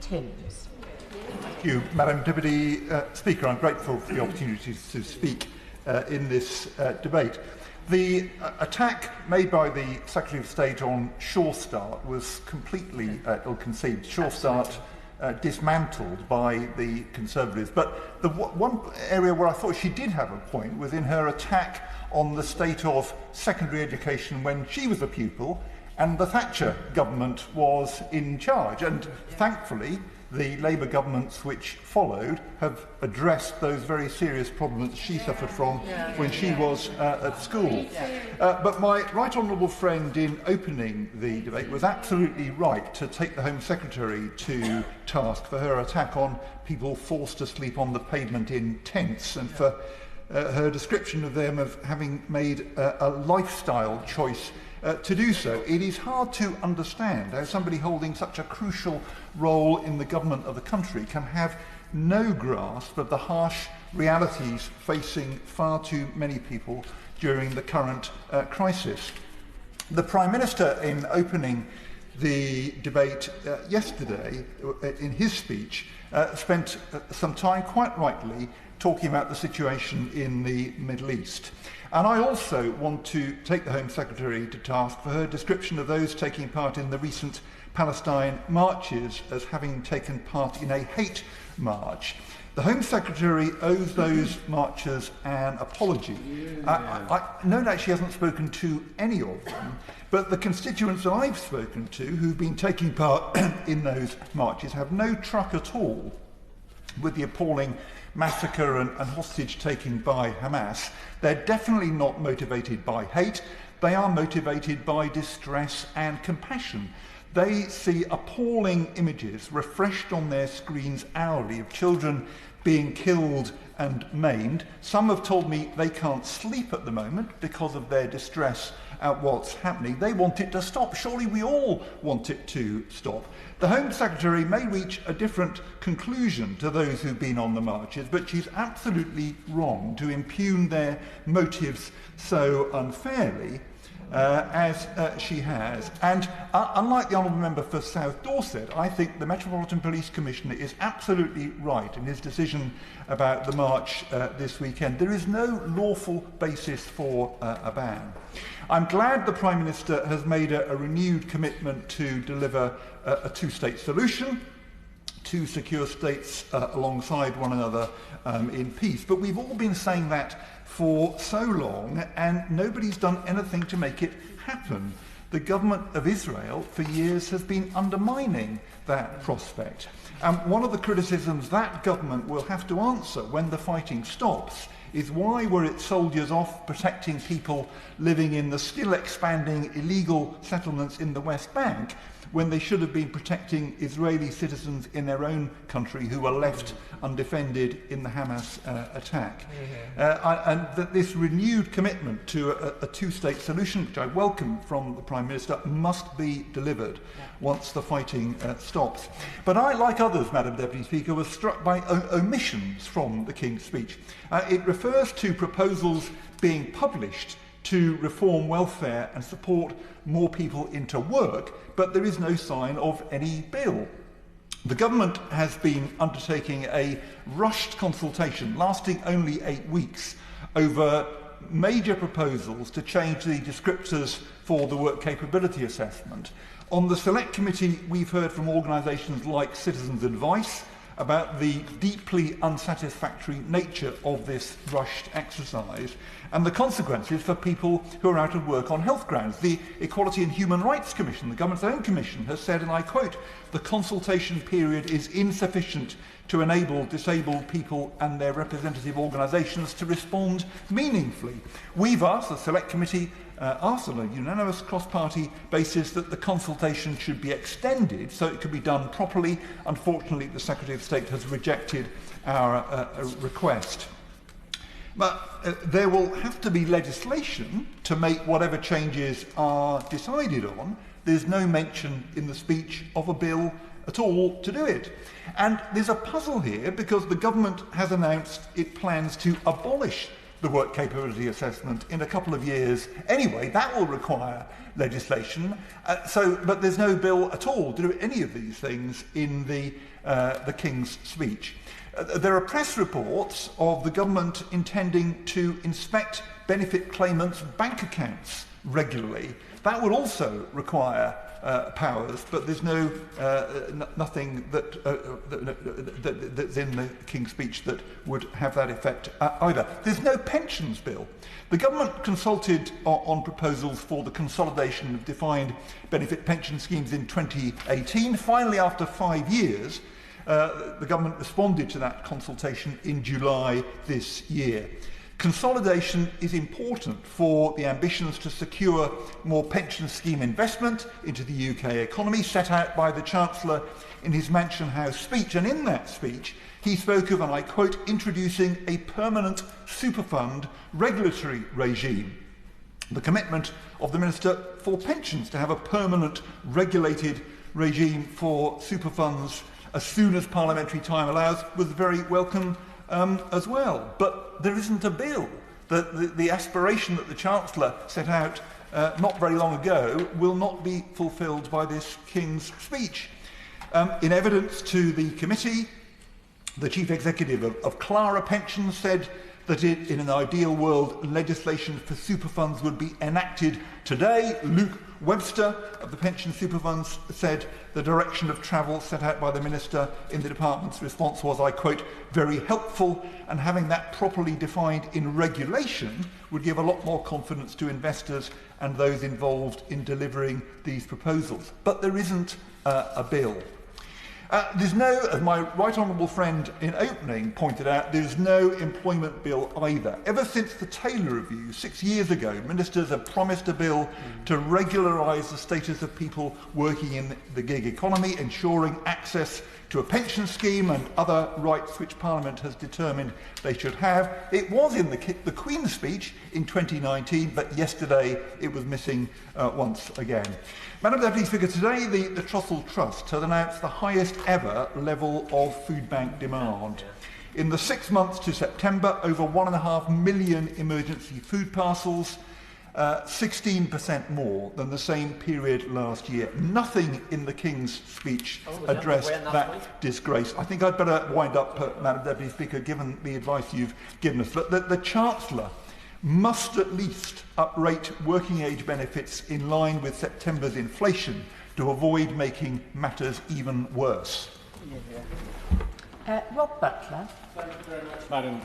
Timms. Thank you, Madam Deputy Speaker. I'm grateful for the opportunity to speak in this debate. The attack made by the Secretary of State on Sure Start was completely ill-conceived. Sure Start dismantled by the Conservatives. But the one area where I thought she did have a point was in her attack on the state of secondary education when she was a pupil and the Thatcher government was in charge. And thankfully, the Labour governments which followed have addressed those very serious problems she suffered from when she was at school. But my right honourable friend in opening the debate was absolutely right to take the Home Secretary to task for her attack on people forced to sleep on the pavement in tents and for her description of them of having made a lifestyle choice to do so. It is hard to understand how somebody holding such a crucial role in the government of the country can have no grasp of the harsh realities facing far too many people during the current crisis. The Prime Minister, in opening the debate yesterday, in his speech, spent some time, quite rightly, talking about the situation in the Middle East. And I also want to take the Home Secretary to task for her description of those taking part in the recent Palestine marches as having taken part in a hate march. The Home Secretary owes those marchers an apology. No doubt she hasn't spoken to any of them, but the constituents that I've spoken to who've been taking part in those marches have no truck at all with the appalling massacre and hostage-taking by Hamas. They're definitely not motivated by hate. They are motivated by distress and compassion. They see appalling images refreshed on their screens hourly of children being killed and maimed. Some have told me they can't sleep at the moment because of their distress at what's happening. They want it to stop. Surely we all want it to stop. The Home Secretary may reach a different conclusion to those who've been on the marches, but she's absolutely wrong to impugn their motives so unfairly as she has. And unlike the Honourable Member for South Dorset, I think the Metropolitan Police Commissioner is absolutely right in his decision about the march this weekend. There is no lawful basis for a ban. I'm glad the Prime Minister has made a renewed commitment to deliver a two-state solution, two secure states alongside one another in peace. But we've all been saying that for so long, and nobody's done anything to make it happen. The government of Israel for years has been undermining that prospect. One of the criticisms that government will have to answer when the fighting stops is why were its soldiers off protecting people living in the still expanding illegal settlements in the West Bank when they should have been protecting Israeli citizens in their own country who were left undefended in the Hamas attack. And that this renewed commitment to a two-state solution, which I welcome from the Prime Minister, must be delivered once the fighting stops. But I, like others, Madam Deputy Speaker, was struck by omissions from the King's speech. It refers to proposals being published to reform welfare and support more people into work, but there is no sign of any bill. The government has been undertaking a rushed consultation lasting only 8 weeks over major proposals to change the descriptors for the work capability assessment. On the Select Committee, we've heard from organisations like Citizens Advice about the deeply unsatisfactory nature of this rushed exercise and the consequences for people who are out of work on health grounds. The Equality and Human Rights Commission, the government's own commission, has said, and I quote, "The consultation period is insufficient to enable disabled people and their representative organisations to respond meaningfully." We've asked, the Select Committee asked on a unanimous cross-party basis that the consultation should be extended so it could be done properly. Unfortunately, the Secretary of State has rejected our request. But there will have to be legislation to make whatever changes are decided on. There's no mention in the speech of a bill at all to do it. And there's a puzzle here because the government has announced it plans to abolish the work capability assessment in a couple of years anyway. That will require legislation. But there's no bill at all to do any of these things in the King's Speech. There are press reports of the government intending to inspect benefit claimants' bank accounts regularly. That would also require powers, but there's nothing that's in the King's Speech that would have that effect either. There's no pensions bill. The government consulted on proposals for the consolidation of defined benefit pension schemes in 2018. Finally, after 5 years, the government responded to that consultation in July this year. Consolidation is important for the ambitions to secure more pension scheme investment into the UK economy set out by the Chancellor in his Mansion House speech. And in that speech, he spoke of, and I quote, introducing a permanent superfund regulatory regime. The commitment of the Minister for Pensions to have a permanent regulated regime for superfunds as soon as parliamentary time allows was very welcome as well. But there isn't a bill. The aspiration that the Chancellor set out not very long ago will not be fulfilled by this King's Speech. In evidence to the committee, the Chief Executive of Clara Pensions said that in an ideal world, legislation for superfunds would be enacted today. Luke Webster of the Pension Superfunds said the direction of travel set out by the Minister in the Department's response was, I quote, very helpful, and having that properly defined in regulation would give a lot more confidence to investors and those involved in delivering these proposals. But there isn't a bill. There's no, as my right honourable friend in opening pointed out, there's no employment bill either. Ever since the Taylor Review 6 years ago, ministers have promised a bill to regularise the status of people working in the gig economy, ensuring access to a pension scheme and other rights which Parliament has determined they should have. It was in the Queen's Speech in 2019, but yesterday it was missing once again. Madam Deputy Speaker, today the Trussell Trust has announced the highest ever level of food bank demand. In the 6 months to September, over 1.5 million emergency food parcels, 16% more than the same period last year. Nothing in the King's Speech addressed that disgrace. I think I'd better wind up, Madam Deputy Speaker, given the advice you've given us. The Chancellor must at least uprate working age benefits in line with September's inflation to avoid making matters even worse. Rob Butler. Thank you very much, Madam